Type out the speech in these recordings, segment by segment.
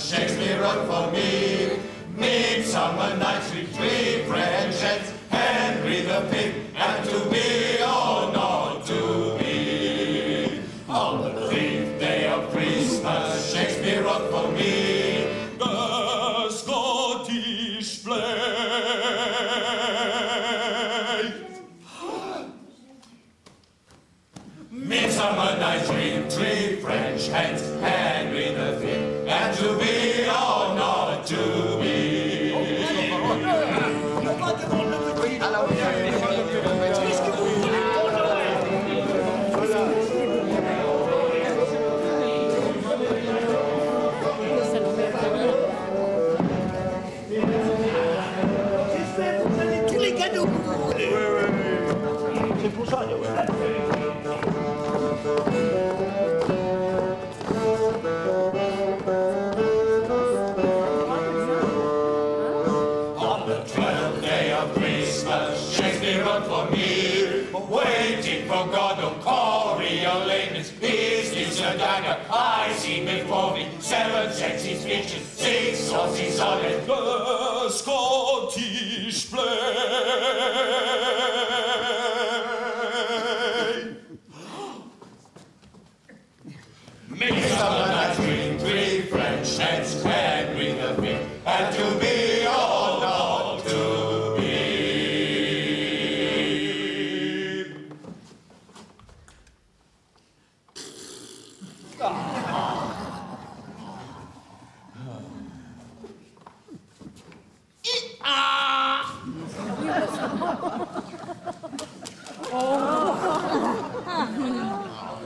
Shakespeare wrote for me. Midsummer Night's Dream, 3 French heads, Henry the Pig, and to be or not to be. On the 5th day of Christmas, Shakespeare wrote for me. The Scottish play. Midsummer Night's Dream, 3 French heads, Henry the Fifth, and to be or not to be. Tous les cadeaux que vous voulez. C'est pour ça, On the 12th day of Christmas, Shakespeare wrote for me. Waiting for Godot, Coriolanus, is a dagger I see before me. 7 sexy speeches, 6 saucy sonnets, the Scottish play. Midsummer Night's Dream, 3 French heads, Henry the Fifth, and to be or not to be.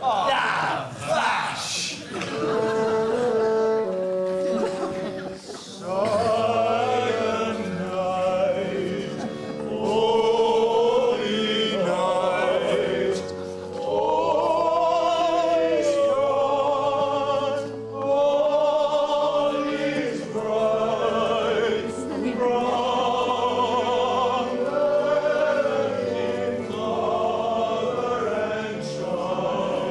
La vache! Silent night, holy night, all is gone, all is bright, bright, in color and shine.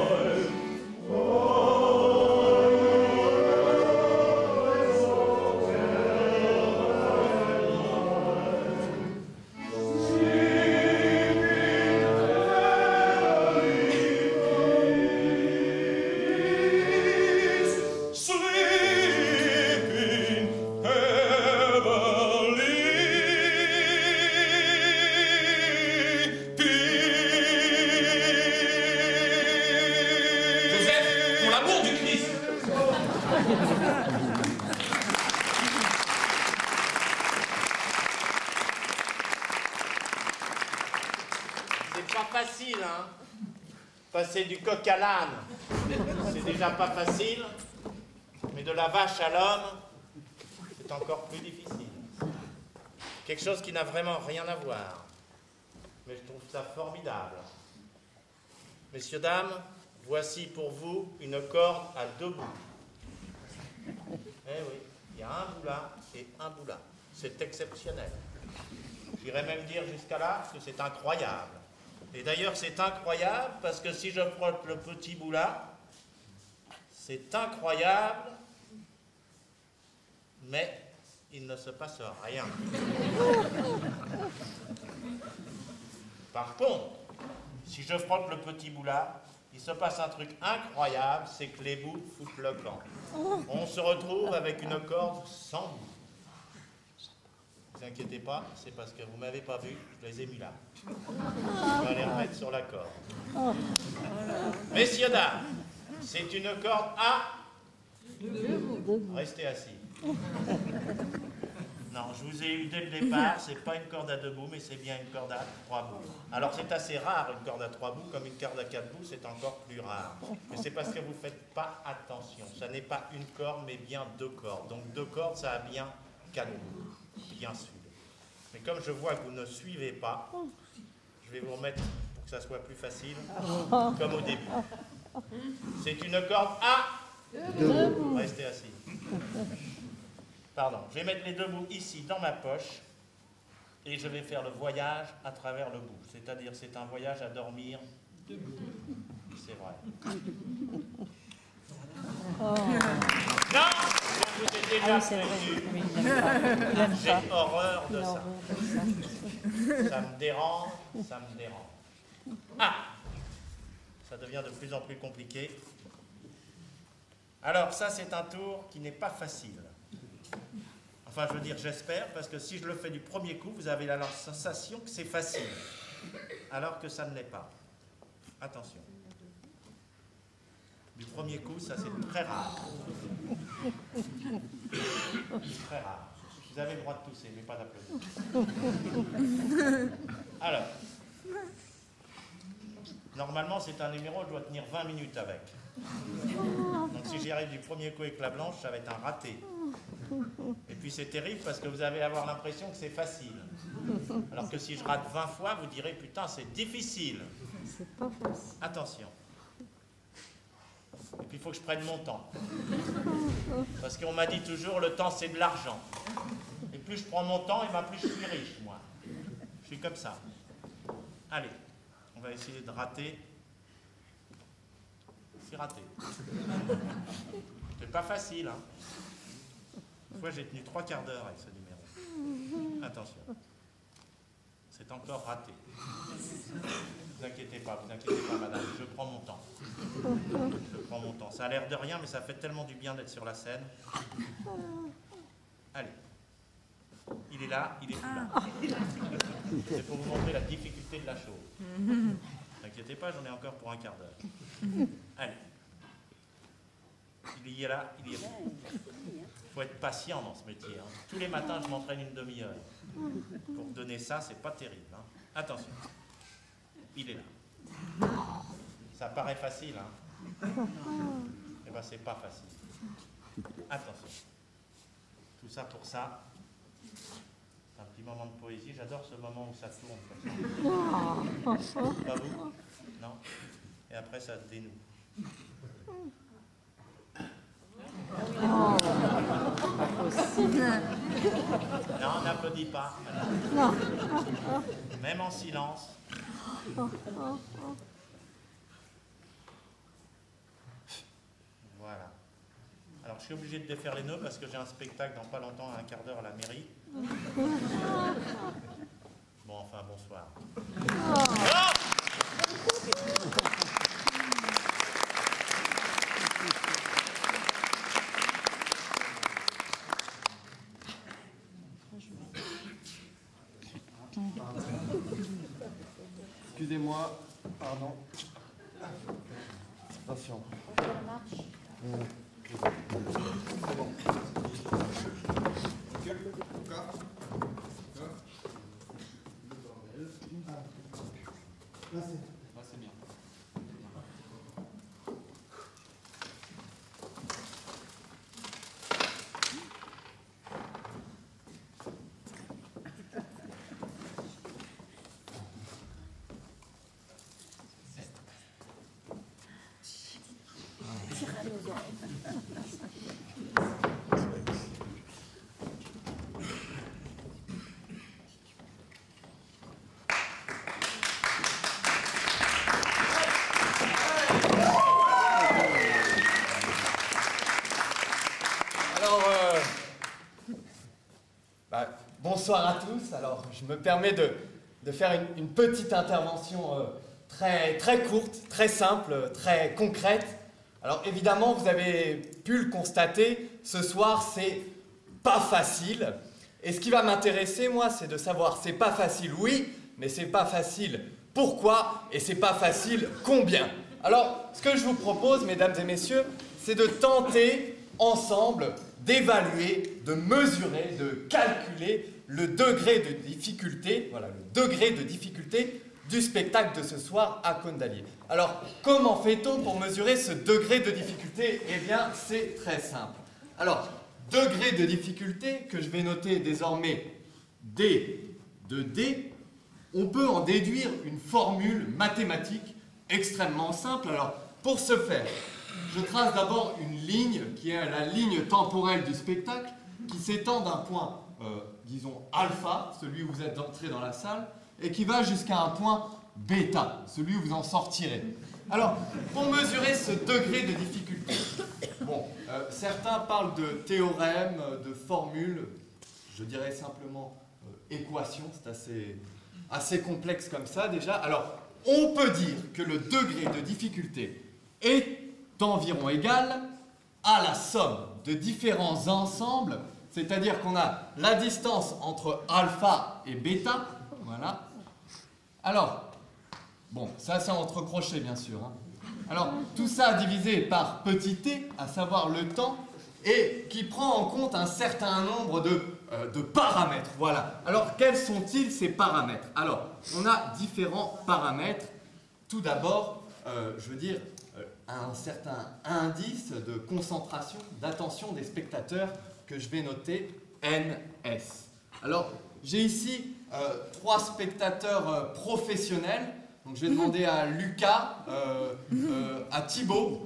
Sleeping heavily, Joseph, pour l'amour du Christ. C'est pas facile, hein. Passer du coq à l'âne, c'est déjà pas facile, mais de la vache à l'homme, c'est encore plus difficile. Quelque chose qui n'a vraiment rien à voir. Mais je trouve ça formidable. Messieurs, dames, voici pour vous une corde à 2 bouts. Eh oui, il y a un bout là et un bout là. C'est exceptionnel. J'irais même dire jusqu'à là que c'est incroyable. Et d'ailleurs, c'est incroyable parce que si je frotte le petit bout là, c'est incroyable, mais il ne se passe rien. Par contre, si je frotte le petit bout là, il se passe un truc incroyable, c'est que les bouts foutent le camp. On se retrouve avec une corde sans bout. Ne vous inquiétez pas, c'est parce que vous ne m'avez pas vu, je les ai mis là. Je vais les remettre sur la corde. Messieurs, dames, c'est une corde à... Restez assis. Non, je vous ai eu dès le départ, c'est pas une corde à 2 bouts, mais c'est bien une corde à 3 bouts. Alors c'est assez rare une corde à 3 bouts, comme une corde à 4 bouts, c'est encore plus rare. Mais c'est parce que vous ne faites pas attention. Ça n'est pas une corde, mais bien 2 cordes. Donc 2 cordes, ça a bien 4 bouts, bien sûr. Mais comme je vois que vous ne suivez pas, je vais vous remettre pour que ça soit plus facile, comme au début. C'est une corde à 2 bouts. Restez assis. Pardon, je vais mettre les 2 bouts ici dans ma poche et je vais faire le voyage à travers le bout. C'est-à-dire, c'est un voyage à dormir debout. C'est vrai. Non, je vais vous aider déjà c'est vrai. prévenu. Oui, il aime pas. J'ai horreur de Il a ça. horreur de ça. Ça me dérange, ça me dérange. Ah! Ça devient de plus en plus compliqué. Alors ça, c'est un tour qui n'est pas facile. Enfin, je veux dire, j'espère, parce que si je le fais du premier coup, vous avez la sensation que c'est facile, alors que ça ne l'est pas. Attention. Du premier coup, ça c'est très rare. Très rare. Vous avez le droit de tousser, mais pas d'applaudir. Alors, normalement, c'est un numéro, je dois tenir 20 minutes avec. Donc si j'y arrive du premier coup avec la blanche, ça va être un raté. Et puis c'est terrible parce que vous allez avoir l'impression que c'est facile. Alors que si je rate 20 fois, vous direz, putain, c'est difficile. C'est pas facile. Attention. Et puis il faut que je prenne mon temps. Parce qu'on m'a dit toujours, le temps c'est de l'argent. Et plus je prends mon temps, et plus je suis riche, moi. Je suis comme ça. Allez, on va essayer de rater. C'est raté. C'est pas facile, hein. Une fois, j'ai tenu 3 quarts d'heure avec ce numéro. Attention. C'est encore raté. Vous inquiétez pas, madame. Je prends mon temps. Je prends mon temps. Ça a l'air de rien, mais ça fait tellement du bien d'être sur la scène. Allez. Il est là, il est plus là. C'est pour vous montrer la difficulté de la chose. Ne vous inquiétez pas, j'en ai encore pour un quart d'heure. Allez. Il est là, il est là. Il faut être patient dans ce métier. Hein. Tous les matins, je m'entraîne une demi-heure. Pour donner ça, c'est pas terrible. Hein. Attention. Il est là. Ça paraît facile, hein. Eh bien, c'est pas facile. Attention. Tout ça pour ça. C'est un petit moment de poésie. J'adore ce moment où ça tourne comme ça. Pas vous? Non? Et après, ça se dénoue. Oh, pas possible. Non, on n'applaudit pas. Même en silence. Voilà. Alors, je suis obligé de défaire les nœuds parce que j'ai un spectacle dans pas longtemps, à un quart d'heure à la mairie. Bon, enfin, bonsoir. Oh! Excusez-moi, pardon. Attention. Là, c'est bien. Bonsoir à tous. Alors, je me permets de faire une petite intervention très courte, très simple, très concrète. Alors, évidemment, vous avez pu le constater, ce soir, c'est pas facile. Et ce qui va m'intéresser, moi, c'est de savoir, c'est pas facile, oui, mais c'est pas facile pourquoi et c'est pas facile combien. Alors, ce que je vous propose, mesdames et messieurs, c'est de tenter ensemble d'évaluer, de mesurer, de calculer le degré de difficulté, voilà, le degré de difficulté du spectacle de ce soir à Cône-d'Allier. Alors, comment fait-on pour mesurer ce degré de difficulté? Eh bien, c'est très simple. Alors, degré de difficulté que je vais noter désormais D de D, on peut en déduire une formule mathématique extrêmement simple. Alors, pour ce faire, je trace d'abord une ligne qui est la ligne temporelle du spectacle qui s'étend d'un point, disons, alpha, celui où vous êtes entré dans la salle, et qui va jusqu'à un point bêta, celui où vous en sortirez. Alors, pour mesurer ce degré de difficulté, bon, Certains parlent de théorèmes, de formules, je dirais simplement équations, c'est assez complexe comme ça déjà. Alors, on peut dire que le degré de difficulté est environ égal à la somme de différents ensembles, c'est-à-dire qu'on a la distance entre alpha et bêta, voilà. Alors, bon, ça c'est entre crochets bien sûr, hein. Alors, tout ça divisé par petit t, à savoir le temps, et qui prend en compte un certain nombre de paramètres. Voilà. Alors, quels sont-ils ces paramètres? Alors, on a différents paramètres. Tout d'abord, je veux dire, un certain indice de concentration, d'attention des spectateurs que je vais noter, NS. Alors, j'ai ici 3 spectateurs professionnels. Donc, je vais demander à Lucas, à Thibaut,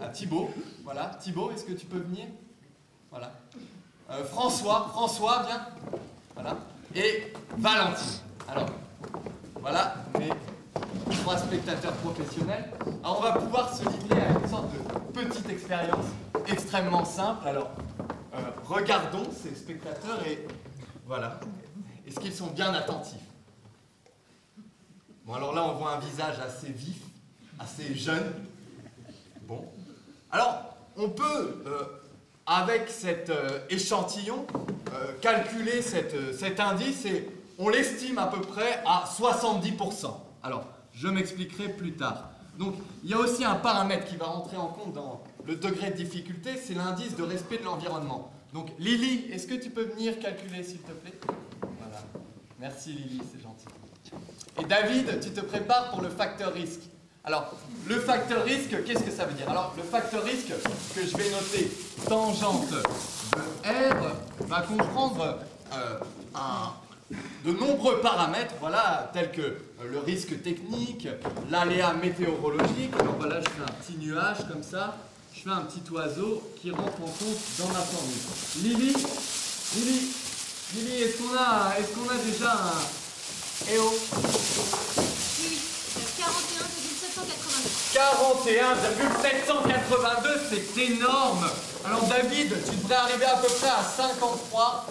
voilà. Thibaut, est-ce que tu peux venir? Voilà. François, viens. Voilà. Et Valentine. Alors, voilà mes 3 spectateurs professionnels. Alors, on va pouvoir se livrer à une sorte de petite expérience extrêmement simple. Alors, regardons ces spectateurs et voilà. Est-ce qu'ils sont bien attentifs? Bon, alors là, on voit un visage assez vif, assez jeune. Bon. Alors, on peut, avec cet échantillon, calculer cet indice et on l'estime à peu près à 70%. Alors, je m'expliquerai plus tard. Donc, il y a aussi un paramètre qui va rentrer en compte dans le degré de difficulté, c'est l'indice de respect de l'environnement. Donc, Lily, est-ce que tu peux venir calculer, s'il te plaît? Voilà. Merci, Lily, c'est gentil. Et David, tu te prépares pour le facteur risque. Alors, le facteur risque, qu'est-ce que ça veut dire? Alors, le facteur risque que je vais noter tangente de R va comprendre de nombreux paramètres, voilà, tels que le risque technique, l'aléa météorologique. Alors voilà, je fais un petit nuage comme ça, je fais un petit oiseau qui rentre en compte dans ma formule. Lily, est-ce qu'on a déjà un... Eh oh. Oui, 41,782. 41,782, c'est énorme. Alors David, tu devrais arriver à peu près à 53.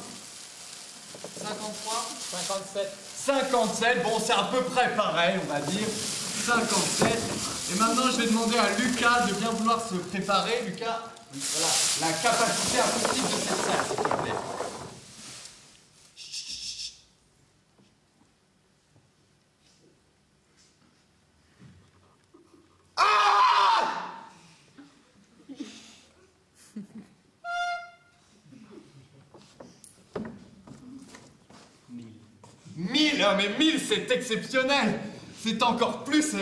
57, bon c'est à peu près pareil, on va dire. 57. Et maintenant je vais demander à Lucas de bien vouloir se préparer. Lucas, voilà, la capacité acoustique de cette salle, s'il te plaît. Ah! 1000, mais 1000 c'est exceptionnel. C'est encore plus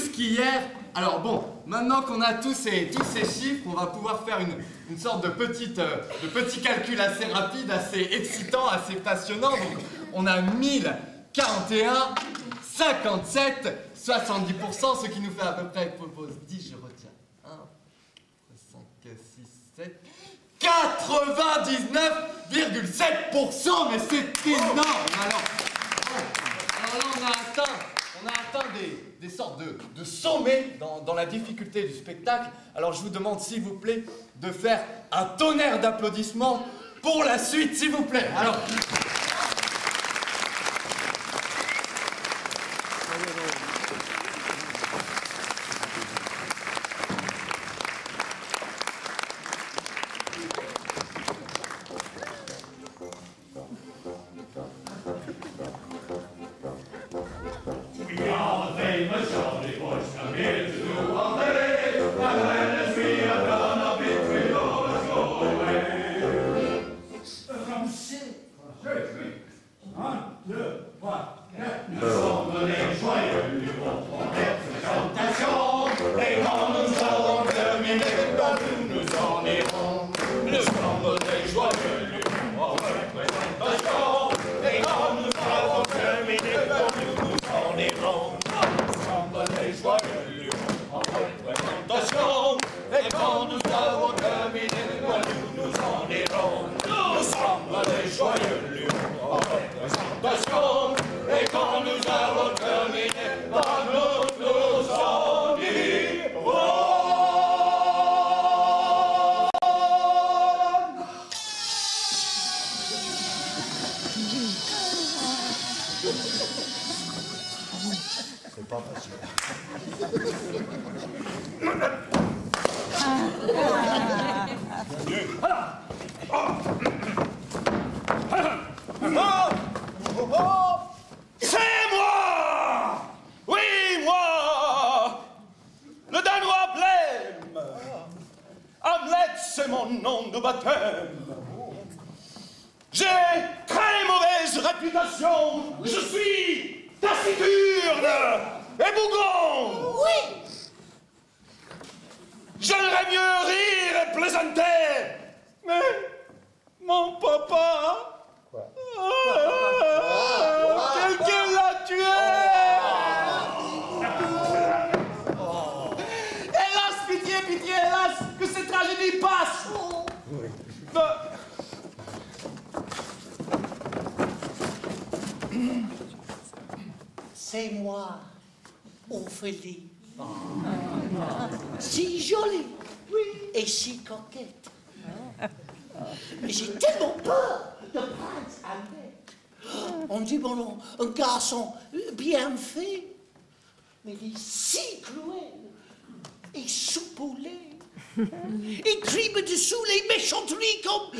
qu'hier. Alors bon, maintenant qu'on a tous ces chiffres, on va pouvoir faire une sorte de petit calcul assez rapide, assez excitant, assez passionnant. Donc on a 1000, 41, 57, 70%, ce qui nous fait à peu près, propose 10, je retiens, 1, 5, 6, 7, 99,7%, mais c'est énorme. Alors là, on a atteint des sortes de sommets dans la difficulté du spectacle. Alors je vous demande, s'il vous plaît, de faire un tonnerre d'applaudissements pour la suite, s'il vous plaît. Alors... C'est moi! Oui, moi! Le Danois blême! Hamlet, c'est mon nom de baptême. J'ai très mauvaise réputation. Je suis taciturne et bougon. Oui. J'aimerais mieux rire et plaisanter. Mais mon papa... quelqu'un l'a tué. Hélas, pitié, pitié, hélas, que cette tragédie passe. C'est moi, Ophélie. Si jolie, oui, et si coquette. Mais j'ai tellement peur de Prince Albert. On dit bon nom, un garçon bien fait, mais il est si cruel et soupolé. Il crie dessous les méchanteries comme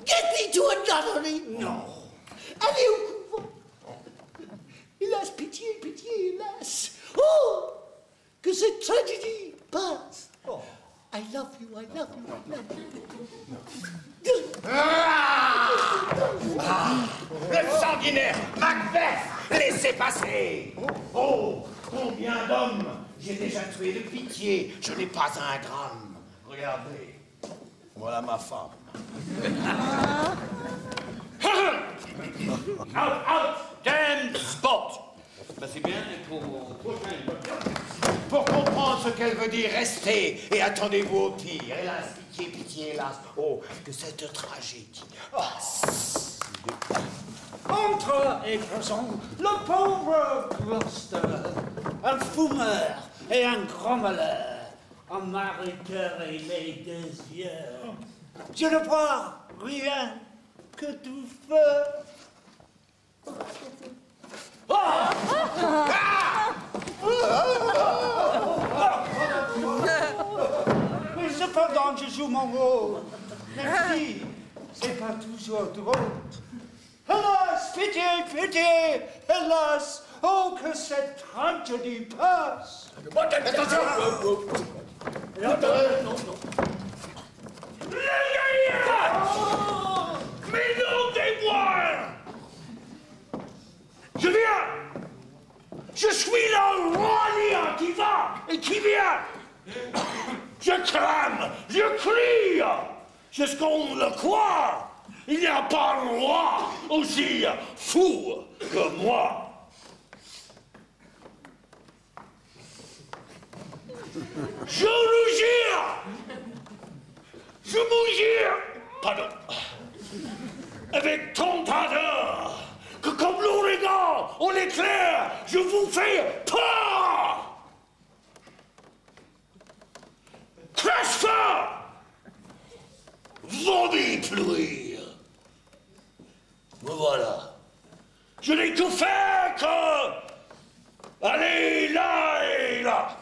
Get me to another. Non. Allez au couvent. Hélas, pitié, pitié, hélas. Oh, que cette tragédie passe. Oh. I love you, I love you, I love you. Le sanguinaire Macbeth, laissez passer. Oh, combien d'hommes j'ai déjà tué de pitié, je n'ai pas un gramme. Regardez, voilà ma femme. Out, out, damn spot. Ben c'est bien pour comprendre ce qu'elle veut dire, restez et attendez-vous au pire. Hélas, pitié, pitié, hélas. Oh, que cette tragédie passe. Entre et présent, le pauvre Gloucester, un fumeur et un grommeleur, un mariteur et les deux yeux. Je ne vois rien que du feu. Mais cependant, je joue mon rôle. Merci, c'est pas toujours drôle. Hélas, pitié, pitié, hélas, oh que cette tragédie passe. Attention. Non. Mais non, témoin. Je viens. Je suis le roi lion qui va et qui vient. Je clame, je crie. Jusqu'on le croit. Il n'y a pas de roi aussi fou que moi. Je vous jure. Je vous jure. Pardon. Avec tant d'ardeur que comme l'ouragan, on éclaire, je vous fais peur. Crash-feu. Vomi pluie. Me voilà. Je n'ai que faire que... Allez, là et là.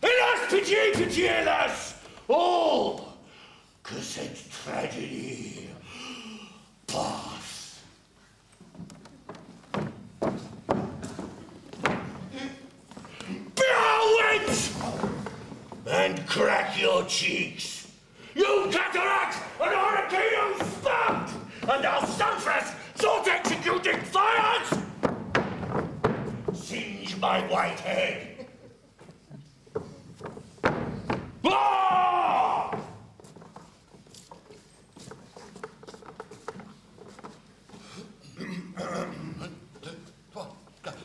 Hélas, pitié, pitié, hélas. Oh, que cette tragédie passe. Blow it and crack your cheeks. You cataract and hurricane stopped, and our sunfresh sought executing fires. Singe my white head. Ah!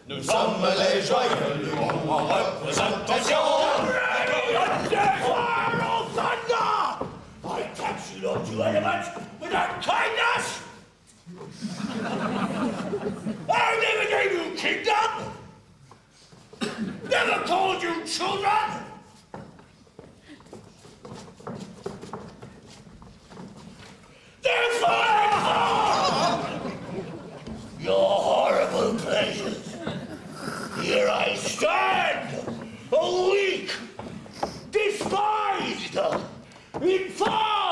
Nous sommes les joyeux lions en représentation. I tax you not to elements without kindness. I never gave you kingdom. Never called you children. Therefore, your horrible pleasures. Here I stand, a weak, despised, infirm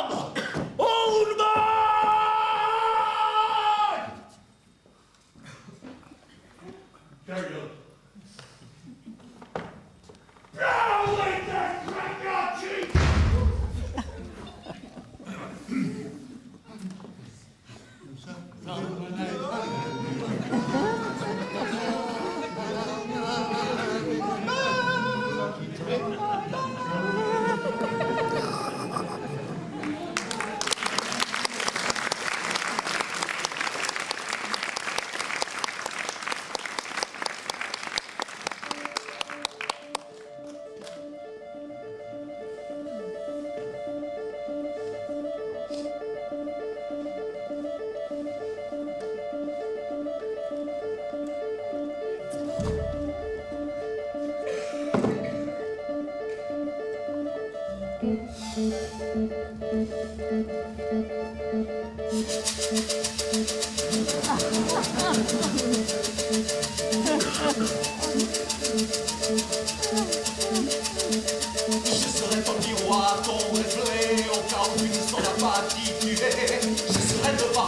Je serai ton miroir, ton reflet, au cas où tu ne sauras pas qui tu es. Je serai devant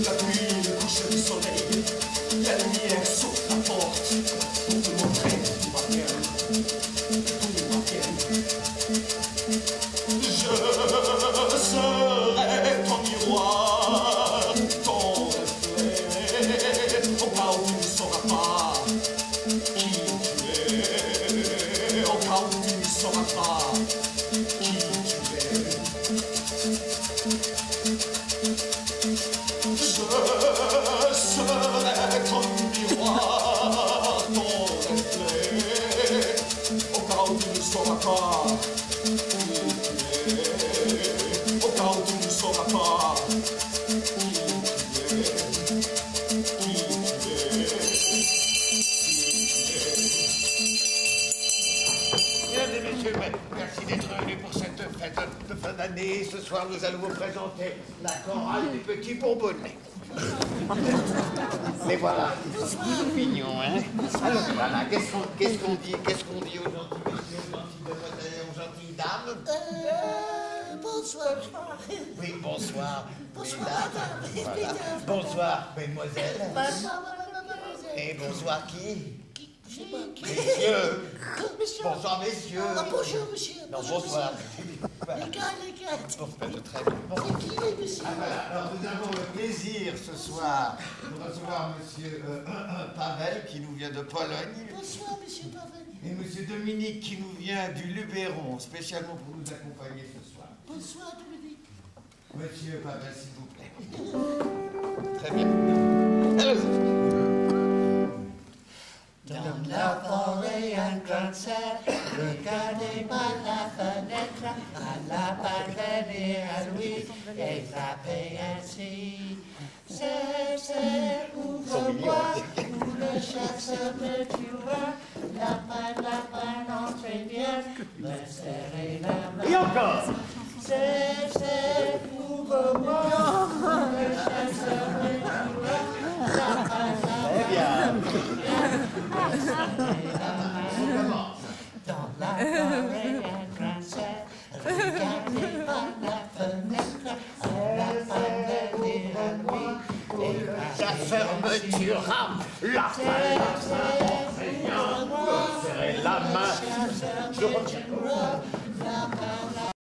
la pluie, le coucher du soleil, la lumière sur ta porte, pour te montrer que tout va bien, tout va bien. Je serai ton miroir, ton reflet, au cas où tu ne sauras pas qui tu es, au cas où tu ne sauras pas qui tu es. Je serai ton miroir, ton reflet, au cas où tu ne sauras pas qui tu es, au cas où tu ne sauras pas qui tu es, qui tu es. Mesdames et messieurs, merci d'être venus pour cette fête de fin d'année. Ce soir, nous allons vous présenter la chorale des petits Bourbonnais. Mais voilà, c'est mignon, hein? Alors voilà, qu'est-ce qu'on dit aux gentils messieurs, aux gentilles demoiselles, aux gentilles dames? Bonsoir. Oui, bonsoir. Bonsoir, mesdames. madame. Voilà. Bonsoir, mesdemoiselles. Bonsoir, mademoiselle. Et bonsoir qui? Je sais pas qui. Messieurs. Monsieur. Bonsoir, messieurs. Ah, bonjour, monsieur. Non, Bonjour, bonsoir. monsieur. Les gars. Bon, ben, très bien. Bon. C'est qui, les monsieur? Ah, voilà. Alors, nous avons le plaisir ce soir de recevoir monsieur Pavel qui nous vient de Pologne Bonsoir, monsieur Pavel. et monsieur Dominique qui nous vient du Luberon, spécialement pour nous accompagner ce soir. Bonsoir, Dominique. Monsieur Pavel, s'il vous plaît. Très bien. Allons-y. Dans la forêt, un grand cerf, regardez par la fenêtre, à la paterne et à lui, et frappez ainsi. Cerf, ouvre-moi, ou le chasseur me tuera, lapin, entrez bien, me serrez la main. Et encore. Cerf, ouvre-moi, ou le chasseur me tuera, lapin, Très bien. dans la forêt, un grand cerf, regardez par la fenêtre, à la paterne et à lui, et La fermetura, la fin, la main, je reviens.